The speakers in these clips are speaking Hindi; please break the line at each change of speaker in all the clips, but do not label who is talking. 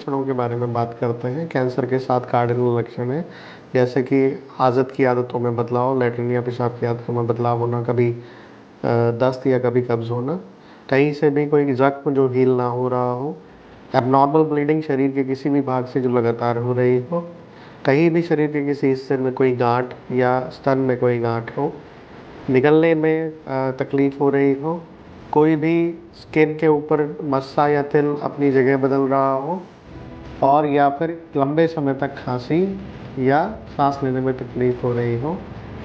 लक्षणों के बारे में बात करते हैं। कैंसर के 7 कार्डिनल लक्षण हैं, जैसे कि आदत की आदतों में बदलाव, लैट्रिन या पेशाब की आदतों में बदलाव होना, कभी दस्त या कभी कब्ज़ होना, कहीं से भी कोई ज़ख्म जो हील ना हो रहा हो, एबनॉर्मल ब्लीडिंग शरीर के किसी भी भाग से जो लगातार हो रही हो, कहीं भी शरीर के किसी हिस्से में कोई गांठ या स्तन में कोई गांठ हो, निगलने में तकलीफ़ हो रही हो, कोई भी स्किन के ऊपर मस्सा या तिल अपनी जगह बदल रहा हो, और या फिर लंबे समय तक खांसी या सांस लेने में तकलीफ़ हो रही हो।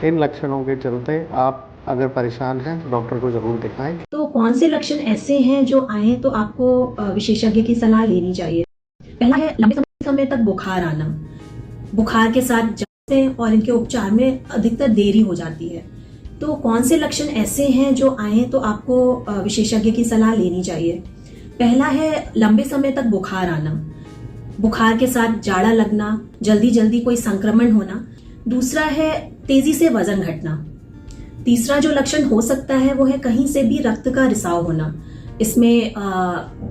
इन लक्षणों के चलते आप अगर परेशान हैं तो डॉक्टर को ज़रूर दिखाएं।
तो कौन से लक्षण ऐसे हैं जो आए तो आपको विशेषज्ञ की सलाह लेनी चाहिए? पहला है लंबे समय तक बुखार आना, बुखार के साथ जांचें और इनके उपचार में अधिकतर देरी हो जाती है। तो कौन से लक्षण ऐसे हैं जो आए तो आपको विशेषज्ञ की सलाह लेनी चाहिए? पहला है लंबे समय तक बुखार आना, बुखार के साथ जाड़ा लगना, जल्दी जल्दी कोई संक्रमण होना। दूसरा है तेजी से वजन घटना। तीसरा जो लक्षण हो सकता है वो है कहीं से भी रक्त का रिसाव होना, इसमें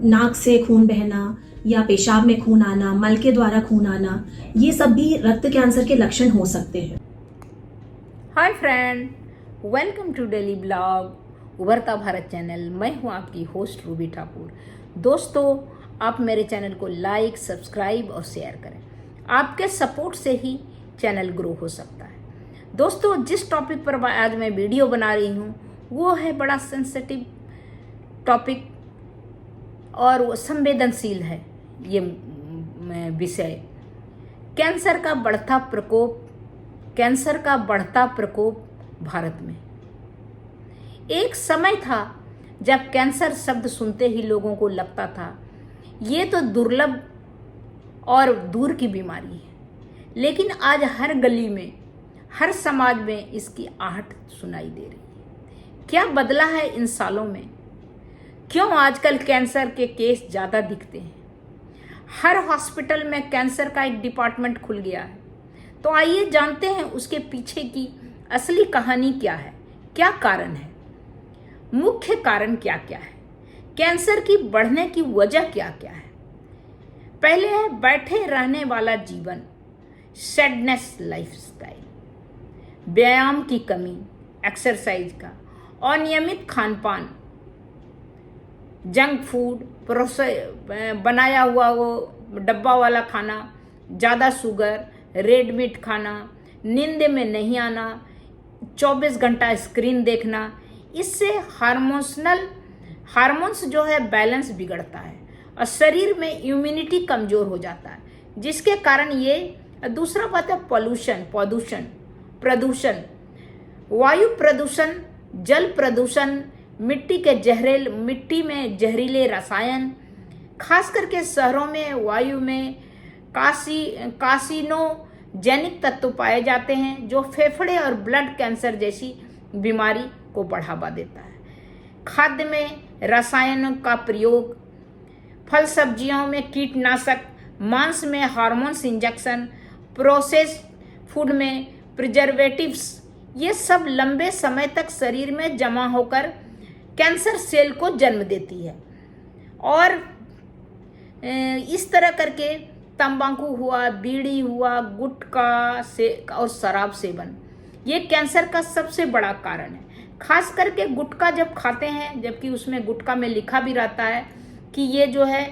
नाक से खून बहना या पेशाब में खून आना, मल के द्वारा खून आना, ये सब भी रक्त कैंसर के लक्षण हो सकते हैं।
Hi friend, welcome to daily blog Ubharta Bharat channel. मैं हूं आपकी होस्ट रूबी ठाकुर। दोस्तों, आप मेरे चैनल को लाइक, सब्सक्राइब और शेयर करें। आपके सपोर्ट से ही चैनल ग्रो हो सकता है। दोस्तों, जिस टॉपिक पर आज मैं वीडियो बना रही हूं वो है बड़ा सेंसिटिव टॉपिक और वो संवेदनशील है। ये विषय कैंसर का बढ़ता प्रकोप, कैंसर का बढ़ता प्रकोप भारत में। एक समय था जब कैंसर शब्द सुनते ही लोगों को लगता था ये तो दुर्लभ और दूर की बीमारी है, लेकिन आज हर गली में, हर समाज में इसकी आहट सुनाई दे रही है। क्या बदला है इन सालों में? क्यों आजकल कैंसर के केस ज़्यादा दिखते हैं? हर हॉस्पिटल में कैंसर का एक डिपार्टमेंट खुल गया है। तो आइए जानते हैं उसके पीछे की असली कहानी क्या है, क्या कारण है, मुख्य कारण क्या क्या है, कैंसर की बढ़ने की वजह क्या क्या है। पहले है बैठे रहने वाला जीवन, सैडनेस लाइफस्टाइल, व्यायाम की कमी, एक्सरसाइज का, अनियमित खान पान, जंक फूड, बनाया हुआ वो डब्बा वाला खाना, ज़्यादा शुगर, रेड मीट खाना, नींद में नहीं आना, 24 घंटा स्क्रीन देखना, इससे हार्मोन्स जो है बैलेंस बिगड़ता है और शरीर में इम्यूनिटी कमज़ोर हो जाता है, जिसके कारण ये। दूसरा बात है प्रदूषण, वायु प्रदूषण, जल प्रदूषण, मिट्टी में जहरीले रसायन, खास करके शहरों में वायु में कार्सिनोजेनिक तत्व पाए जाते हैं जो फेफड़े और ब्लड कैंसर जैसी बीमारी को बढ़ावा देता है। खाद्य में रसायनों का प्रयोग, फल सब्जियों में कीटनाशक, मांस में हार्मोन्स इंजेक्शन, प्रोसेस्ड फूड में प्रिजर्वेटिव्स, ये सब लंबे समय तक शरीर में जमा होकर कैंसर सेल को जन्म देती है। और इस तरह करके तंबाकू हुआ, बीड़ी हुआ, गुटखा से और शराब सेवन, ये कैंसर का सबसे बड़ा कारण है। खास करके गुटखा जब खाते हैं, जबकि उसमें गुटखा में लिखा भी रहता है कि ये जो है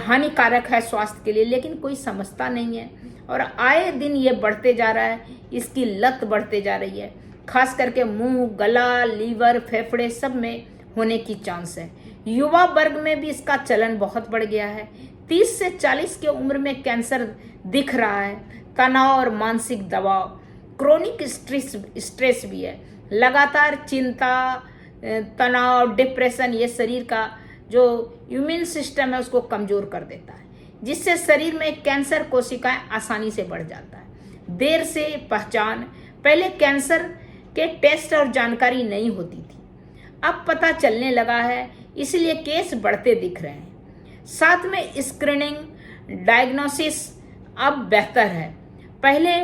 हानिकारक है स्वास्थ्य के लिए, लेकिन कोई समझता नहीं है और आए दिन ये बढ़ते जा रहा है, इसकी लत बढ़ते जा रही है। खास करके मुंह, गला, लीवर, फेफड़े सब में होने की चांस है। युवा वर्ग में भी इसका चलन बहुत बढ़ गया है। 30 से 40 की उम्र में कैंसर दिख रहा है। तनाव और मानसिक दबाव, क्रोनिक स्ट्रेस भी है। लगातार चिंता, तनाव, डिप्रेशन, ये शरीर का जो इम्यून सिस्टम है उसको कमज़ोर कर देता है, जिससे शरीर में कैंसर कोशिकाएं आसानी से बढ़ जाता है। देर से पहचान, पहले कैंसर के टेस्ट और जानकारी नहीं होती थी, अब पता चलने लगा है, इसलिए केस बढ़ते दिख रहे हैं। साथ में स्क्रीनिंग, डायग्नोसिस अब बेहतर है। पहले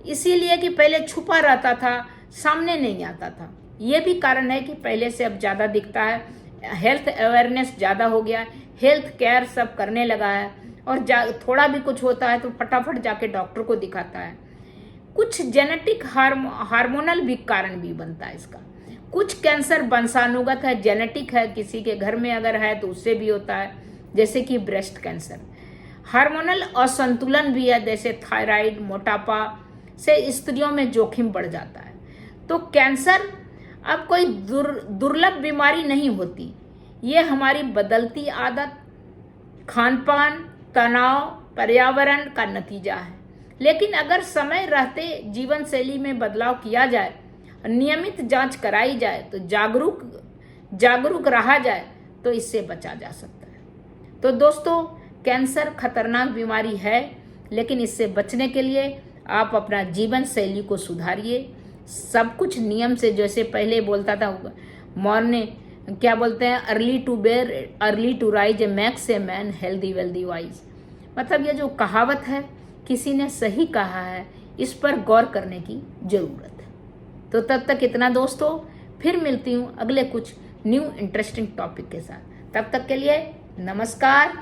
इसीलिए कि पहले छुपा रहता था, सामने नहीं आता था। ये भी कारण है कि पहले से अब ज़्यादा दिखता है। हेल्थ अवेयरनेस ज़्यादा हो गया, हेल्थ केयर सब करने लगा है, और थोड़ा भी कुछ होता है तो फटाफट जाके डॉक्टर को दिखाता है। कुछ जेनेटिक हार्मोनल भी कारण भी बनता है इसका। कुछ कैंसर वंशानुगत है, जेनेटिक है, किसी के घर में अगर है तो उससे भी होता है, जैसे कि ब्रेस्ट कैंसर। हार्मोनल असंतुलन भी है, जैसे थायराइड, मोटापा से स्त्रियों में जोखिम बढ़ जाता है। तो कैंसर अब कोई दुर्लभ बीमारी नहीं होती, ये हमारी बदलती आदत, खान पान, तनाव, पर्यावरण का नतीजा है। लेकिन अगर समय रहते जीवन शैली में बदलाव किया जाए, नियमित जांच कराई जाए, तो जागरूक रहा जाए तो इससे बचा जा सकता है। तो दोस्तों, कैंसर खतरनाक बीमारी है, लेकिन इससे बचने के लिए आप अपना जीवन शैली को सुधारिए। सब कुछ नियम से, जैसे पहले बोलता था मॉर्निंग, क्या बोलते हैं, early to bed early to rise makes a man healthy wealthy wise. मतलब ये जो कहावत है, किसी ने सही कहा है, इस पर गौर करने की जरूरत है। तो तब तक इतना दोस्तों, फिर मिलती हूँ अगले कुछ न्यू इंटरेस्टिंग टॉपिक के साथ। तब तक के लिए नमस्कार।